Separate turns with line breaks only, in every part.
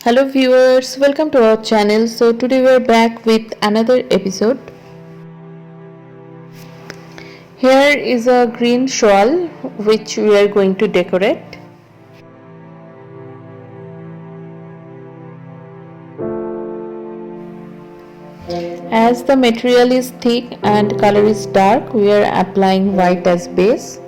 Hello viewers, welcome to our channel. So today we are back with another episode. Here is a green shawl which we are going to decorate. As the material is thick and color is dark, we are applying white as base.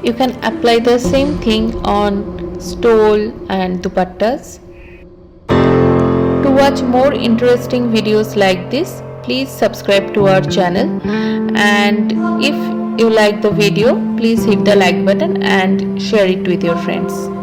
You can apply the same thing on stole and dupattas. To watch more interesting videos like this, please subscribe to our channel, and if you like the video, please hit the like button and share it with your friends.